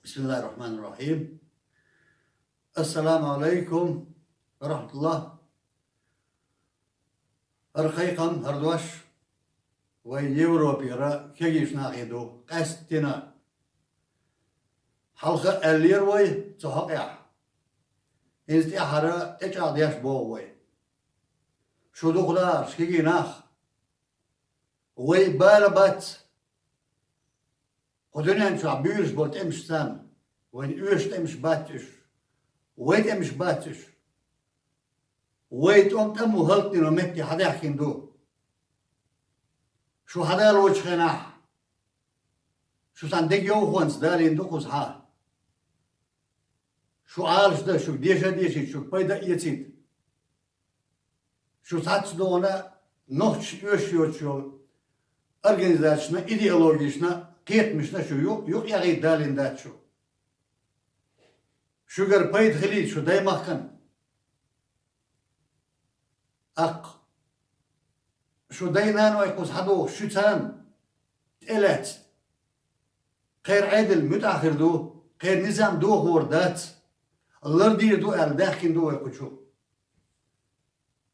بسم الله الرحمن الرحيم. السلام عليكم ورحمة الله. رقيقم هردوش وين يوروبي را كيجيش ناقيدو قاستنا حلقة اللير وي تحقيح إنستي أحرا إجعاد ياش بووي شو دخلار شكيجي ناخ وي بالبات خدوني أنشو بيرش بولت إمش سام وين إيش تمش باتش وين تمش باتش وين تقوم تمو هلتني ومتي حدا يحكي دو شو حدا الوجه خناح شو صندق يو خونس داري ندوخوز ها شو عارش ده شو ديشي شو بيدا يتيد شو ساتس دونا نوش يوشيو organizasyona ideologiyasına ketmişne şu yok ya gayet dalinde şu. Şugar payt hili şu daymakın. Ak şu daynan ve kuz hado şu tan elet. غير عادل متأخر دو غير نظام دو خوردات الله دير دو الداخل دو يقشو.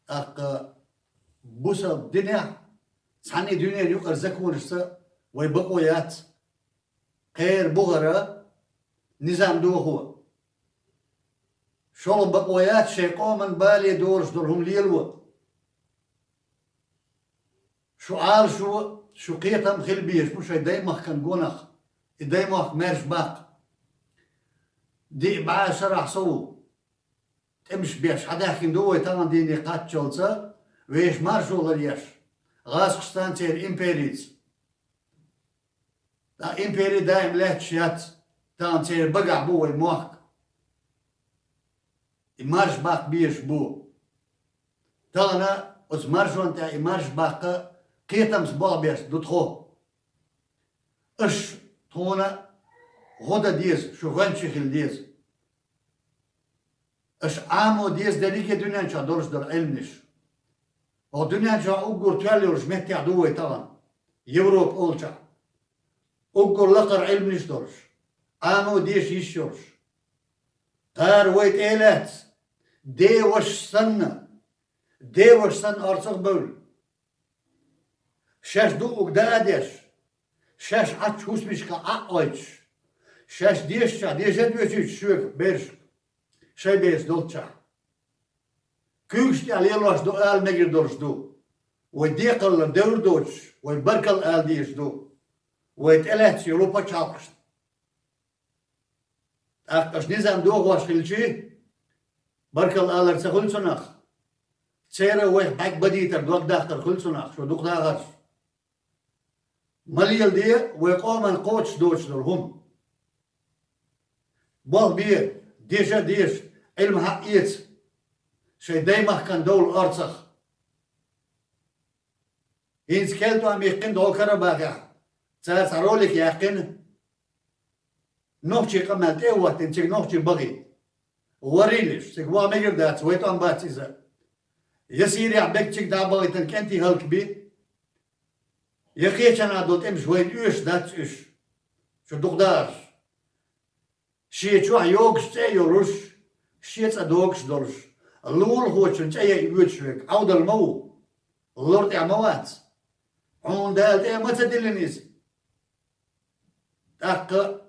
أق بوسا الدنيا سعني دنيا يوك أرزاكون رسا ويبقويات غير بغرة نظام دو هو شغل بقويات شيقو من بالي دورش دورهم ليلو شو عال شو قيتم خل بيش مش دايما كان قونخ دايما مارش باق دي بعد شرح صو تمش بيش حدا حكي دوي طبعا دي نقاط جلسة ويش مارشو غريش غاسقستان تير إمبيريز دا إمبيري دايم لاتشيات تان تير بقع بوي موحك إمارش باق بيش بو تانا أز مارشون تا إمارش باق قيتم سبوع بيش دوتخو إش تونا غدا ديز شو غنشي خل ديز إش عامو ديز داريكي دنيا نشا دورش دور علمنش ودنيا نشا أقول توالي ورشمتي عدوي طبعا يوروب أولشا أقول لقر علمنش دورش عامو ديش يشورش قار ويت إيلات دي وش سن أرسق بول شاش دوق دادش شاش عطش هسمش كأقويتش شاش ديشا ديشا دوشيش شوك بيرش شاي بيس دولتشا كوكشتي على يلوش دو آل مجر دورش دو وديقل دور دوش ويبركل آل ديش دو ويتقلت يوروبا تشاقش أقش نظام دو غواش خلشي بركل آل ارسا خلصناخ تسيرا ويح باك بديتر دوك داختر خلصناخ شو دوك داغرش مليل دي ويقوم القوتش دوش دولهم بال بيه ديشا ديش علم حقيت شي دايما كان دول أرسخ إنس كالتو عم يقين دول كرباقع تساس عرولك يقين نوخشي قمالت ايوات انتك نوخشي بغي وريلش تقوى ميقر دات ويتو عم باتيزا يسيري عبك تشك دا بغي تنكنتي هالك بي يقيتش أنا دوت إمش وين إيش دات إيش شو دقدار شيء شو عيوكش تيورش شيء تصدقش درش اللول خوش تيجي يوتشك عود المو اللورد عموات عون دالت إيه ما تدلنيز دق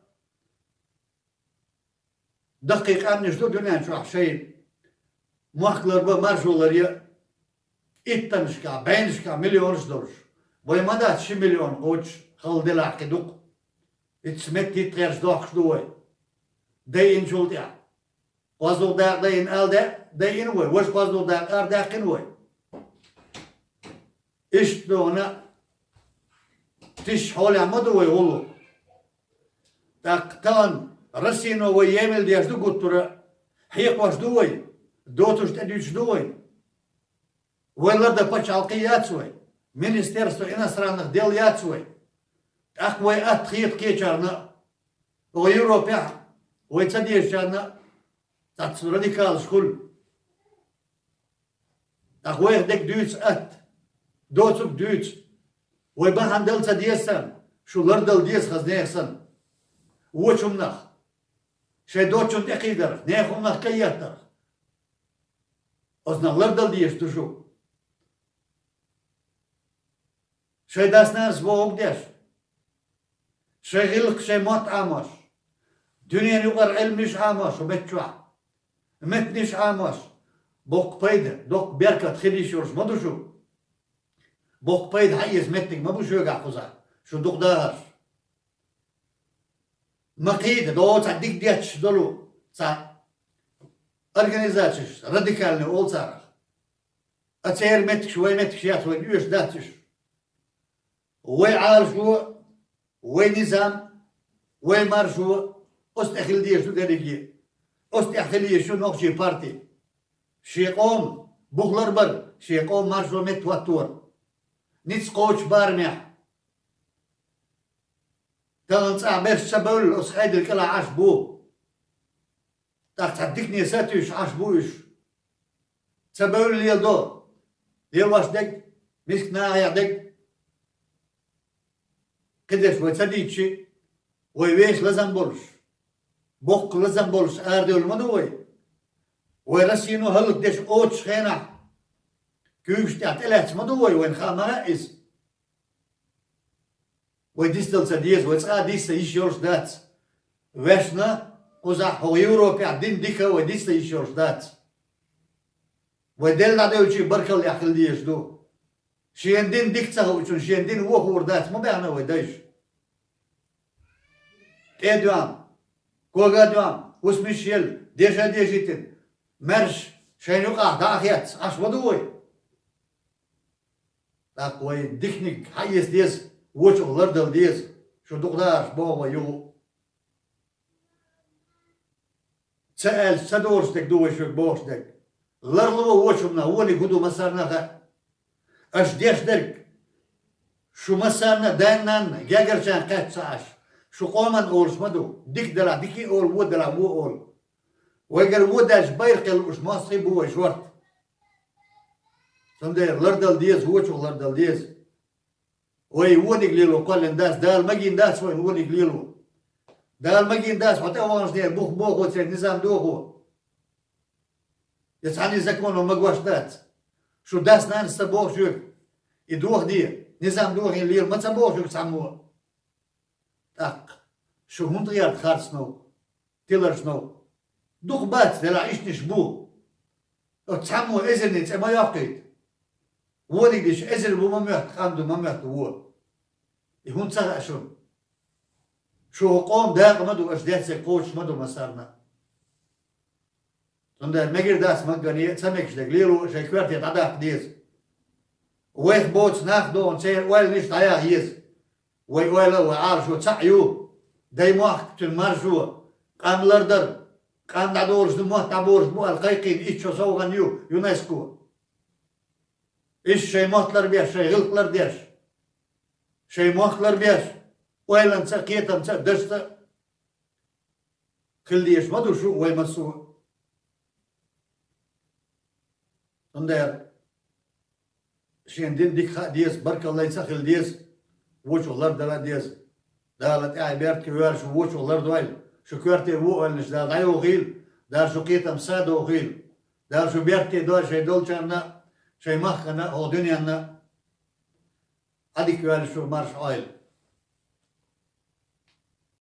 دقيق أمنش دو دنيا شو شيء محكلر بمرجولر يا إتنشكا بينشكا مليونش درش بوي ما دات شي مليون قوتش خل دلاك دوق اتسمت تيترش دوخش دوي داين شولتيا قازو داق داين آل داين وي وش قازو داق آر داقين وي إش دونا تش حولي عمدو وي غلو تاقتان رسينو وي يمل دياش دو قطر حيق واش دوي دوتوش تديش دوي ويلر دا باش عالقيات وي Министерство иностранных дел яцуй. Так вы отхит кечарна. В Европе вы цадишчарна. Так радикал школ. Так вы дек дюц от. Доцук дюц. Вы бахандел цадиесан. Шулардал диес хазнесан. Вочумнах. شي دوتشون تقيدر نيخو نخكيتر أصنا لردل ديش تشو شي داس ناس بوغ ديش شي غلق شي موت عامش دنيا يقر علم نش عامش ومتشوع مت نش عامش بوق بيد دوق بيركت خلي شورش ما دوشو بوق بيد حيز متك ما بوشو يقع قزع شو دوق داهر مقيدة دو تعديك ديتش دولو تاع organizaties راديكالنا أول صار أتسير متك شوي متك شيات وين يوش داتش وين عارف شو وين نظام وين مار شو أستخل ديش شو دريجي أستخل شو نقشي بارتي شي قوم بغلر بر شي قوم مار شو مت واتور نيتس قوش بارمح تغن تعمل سبول أصحيد الكلا عشبو تحت هديكني ساتوش عشبوش سبول اللي يلدو يلواش دك مسكنا يعدك قدش وتديتشي ويويش لازم بولش بوق لازم بولش آردي والمدوي ويرسينو هلق ديش اوتش خينا كيوش تحت إلهت مدوي وين خامنا إز ويديستل سديز ويتسقى ديستا يشيورش دات واشنا قزح هو يوروبي عدين ديكا ويديستا يشيورش دات ويدل ناديو شي بركل يحكل ديش دو شيندين ديكتا هو شيندين هو وردات ما بيعنا ويدايش تيدوام كوغادوام وسميشيل ديشا ديشيتن مرش شينوقع داخيات عش ودوي تاقوي ديكنيك حيس ديز وش غلردل ديز شو دقداش بابا يو سأل سدورش دك دوي شو بوش دك غلرلو وشمنا هو اللي قدو مسارنا اش ديش درك شو مسارنا داينان جاگر شان قات ساعش شو قومن اولش مدو ديك دلا ديكي اول ودلا مو اول ويقر وداش بيرقل وش ماصري بو شورت سمدير لردل ديز وشو لردل ديز وي ونق ليلو قال نداس دال مجين داس وين ونق ليلو دال مجين داس حتى وانش دير بوخ بوخ وتسير نظام دوخو يتعني زكون ومقواش دات شو داس نان سبوخ شو يدوخ دي نظام دوخ الليل ما تسبوخ شو تسموه تاق شو هون طيارت خارج شنو تيلر شنو دوخ بات دلا عيش نشبو تسموه ازرني تسمى يقيد ونق ديش ازر بو مميحت خامدو مميحت هو يهون تسرع شو قوم داق مدو اش داس قوش مدو مسارنا تندر مجر داس مقني سمكش دك ليلو شي كوارت يتعداق ديز ويخ بوتس ناخدو نسير ويل نيش طايا هيز ويلا وعارشو تسعيو داي موح تنمارشو قام لردر قام دادورش دموح تابورش بو القيقين ايشو سوغن يونسكو ايش شي موتلر بيش شي غلقلر ديش شي موخلر بيش ويلا نسا قيتا نسا دشتا خليش مدو شو وي مسو تندر شين دين ديك خا ديز برك الله يسخل ديز وشو لر دلا ديز دالت اي بيرت كوير شو وشو لر دويل شو كويرتي وو ولنش دال دايو غيل دار شو قيتا مسادو غيل دار شو بيرتي دول شي دولشانا شي مخنا او دنيانا هذيك كوير شو مارش اويل